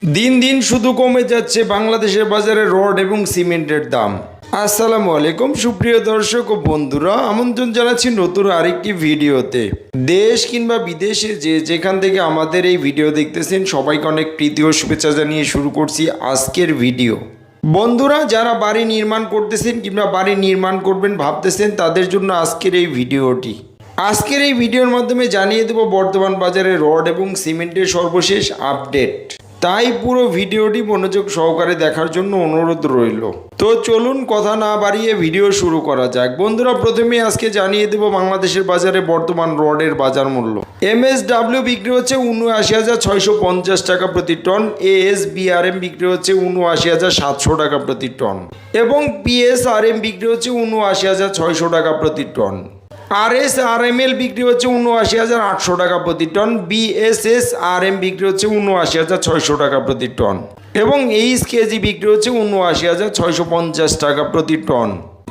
দিন দিন শুধু কমে যাচ্ছে বাংলাদেশের বাজারে রড এবং সিমেন্টের দাম। আসসালামু আলাইকুম সুপ্রিয় দর্শক ও বন্ধুরা, আমন্ত্রণ জানাচ্ছি নতুন আরেকটি ভিডিওতে। দেশ কিংবা বিদেশে যেখান থেকে আমাদের এই ভিডিও দেখতেছেন সবাইকে অনেক প্রীতি ও শুভেচ্ছা জানিয়ে শুরু করছি আজকের ভিডিও। বন্ধুরা, যারা বাড়ি নির্মাণ করতেছেন কিংবা বাড়ি নির্মাণ করবেন ভাবতেছেন তাদের জন্য আজকের এই ভিডিওটি। আজকের এই ভিডিওর মাধ্যমে জানিয়ে দেব বর্তমান বাজারে রড এবং সিমেন্টের সর্বশেষ আপডেট। তাই পুরো ভিডিওটি মনোযোগ সহকারে দেখার জন্য অনুরোধ রইল। তো চলুন কথা না বাড়িয়ে ভিডিও শুরু করা যাক। বন্ধুরা, প্রথমে আজকে জানিয়ে দেব বাংলাদেশের বাজারে বর্তমান রডের বাজার মূল্য। MSW বিক্রি হচ্ছে ৭৯,৬৫০ টাকা প্রতি টন, ASBRM বিক্রি হচ্ছে ৭৯,৭০০ টাকা প্রতি টন এবং PSRM বিক্রি হচ্ছে ৭৯,৬০০ টাকা প্রতি টন। RSRML বিক্রি হচ্ছে ৭৯,৮০০ টাকা প্রতি টন, BSSRM বিক্রি হচ্ছে ৭৯,৬০০ টাকা প্রতি টন এবং HKG বিক্রি হচ্ছে ৭৯,৬৫০ টাকা প্রতি টন।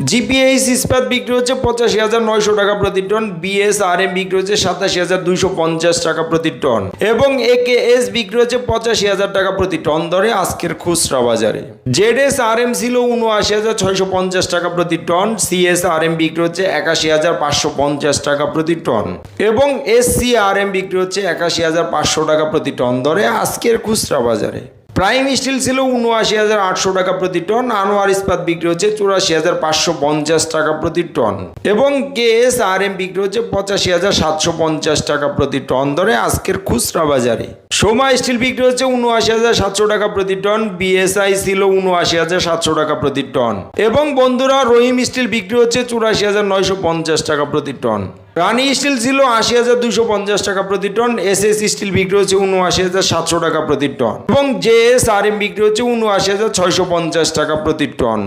GPH ইস্পাত বিক্রি হচ্ছে ৮৫,৯০০ টাকা প্রতি টন, BSRM বিক্রি হচ্ছে ৮৭,২৫০ টাকা প্রতি টন এবং AKS বিক্রি হচ্ছে ৮৫,০০০ টাকা প্রতি টন দরে আজকের খুচরা বাজারে। ZSRM ছিল ৭৯,৬৫০ টাকা প্রতি টন, CSRM বিক্রি হচ্ছে ৮১,৫৫০ টাকা প্রতি টন এবং SCRM বিক্রি হচ্ছে ৮১,৫০০ টাকা প্রতি টন দরে আজকের খুচরা বাজারে। প্রাইম স্টিল ছিল ৭৯,৮০০ টাকা প্রতি টন, আনোয়ার ইস্পাত বিক্রি হচ্ছে ৮৪,৫৫০ টাকা প্রতি টন এবং KSRM বিক্রি হচ্ছে ৮৫,৭৫০ টাকা প্রতি টন দরে আজকের খুচরা বাজারে। সোমা স্টিল বিক্রি হচ্ছে ৭৯,৭০০ টাকা প্রতি টন, BSI ছিল ৭৯,৭০০ টাকা প্রতি টন এবং বন্ধুরা রহিম স্টিল বিক্রি হচ্ছে ৮৪,৯৫০ টাকা প্রতি টন। রানি স্টিল ছিল ৮০,২৫০ টাকা প্রতি টন, SS স্টিল বিক্রি হচ্ছে ৭৯,৭০০ টাকা প্রতি টন এবং JSRM বিক্রি হচ্ছে ৭৯,৬৫০ টাকা প্রতি টন।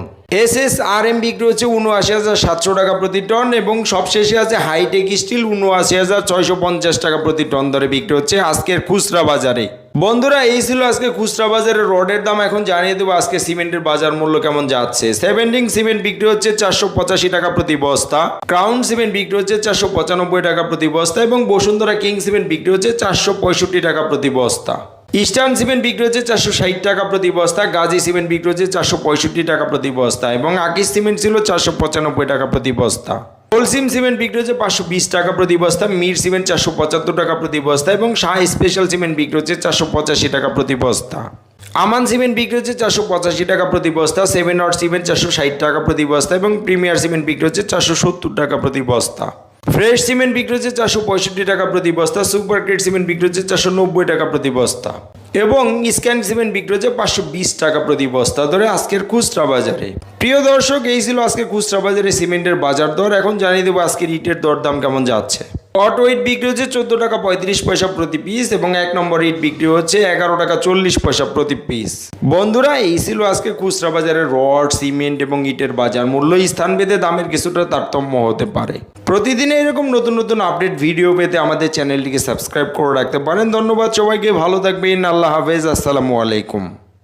SSRM বিক্রি হচ্ছে ৭৯,৭০০ টাকা প্রতি টন এবং সবশেষে আছে হাইটেক স্টিল ৭৯,৬৫০ টাকা প্রতি টন দরে বিক্রি হচ্ছে আজকের খুচরা বাজারে। বন্ধুরা, এই ছিল আজকে খুচরা বাজারে রডের দাম। এখন জানিয়ে দেবো আজকে সিমেন্টের বাজার মূল্য কেমন যাচ্ছে। সেভেন্টিং সিমেন্ট বিক্রি হচ্ছে ৪৮৫ টাকা প্রতি বস্তা, ক্রাউন সিমেন্ট বিক্রি হচ্ছে ৪৯৫ টাকা প্রতি বস্তা এবং বসুন্ধরা কিং সিমেন্ট বিক্রি হচ্ছে ৪৬৫ টাকা প্রতি বস্তা। ইস্টার্ন সিমেন্ট বিক্রি হচ্ছে ৪৬০ টাকা প্রতি বস্তা, গাজী সিমেন্ট বিক্রি হচ্ছে ৪৬৫ টাকা প্রতি বস্তা এবং আকিস সিমেন্ট ছিল ৪৯৫ টাকা প্রতি বস্তা। হোলসিম সিমেন্ট বিক্রি হচ্ছে ৫২০ টাকা প্রতি বস্তা, মির সিমেন্ট ৪৭৫ টাকা প্রতি বস্তা এবং শাহ স্পেশাল সিমেন্ট বিক্রি হচ্ছে ৪৮৫ টাকা প্রতি বস্তা। আমান সিমেন্ট বিক্রি হচ্ছে ৪৮৫ টাকা প্রতি বস্তা, 7 নট সিমেন্ট ৪৬০ টাকা প্রতি বস্তা এবং প্রিমিয়ার সিমেন্ট বিক্রি হচ্ছে ৪৭০ টাকা প্রতি বস্তা। ফ্রেশ সিমেন্ট বিক্রি হচ্ছে ৪৬৫ টাকা প্রতি বস্তা, সুপার গ্রেড সিমেন্ট বিক্রি হচ্ছে ৪৯০ টাকা প্রতি বস্তা এবং স্ক্যান সিমেন্ট বিক্রি হচ্ছে ৫২০ টাকা প্রতি বস্তা ধরে আজকের খুচরা বাজারে। প্রিয় দর্শক, এই ছিল আজকে খুচরা বাজারে সিমেন্টের বাজার দর। এখন জানিয়ে দেবো আজকের ইটের দরদাম কেমন যাচ্ছে। অটো ইট বিক্রি হচ্ছে ১৪ টাকা ৩৫ পয়সা প্রতি পিস এবং ১ নম্বর ইট বিক্রি হচ্ছে ১১ টাকা ৪০ পয়সা প্রতি পিস। বন্ধুরা, এই ছিল আজকে খুচরা বাজারে রড, সিমেন্ট এবং ইটের বাজার মূল্য। স্থানভেদে দামের কিছুটা তারতম্য হতে পারে। প্রতিদিনে এরকম নতুন নতুন আপডেট ভিডিও পেতে আমাদের চ্যানেলটিকে সাবস্ক্রাইব করে রাখতে পারেন। ধন্যবাদ সবাইকে, ভালো থাকবেন। আল্লাহ হাফেজ, আসসালামু আলাইকুম।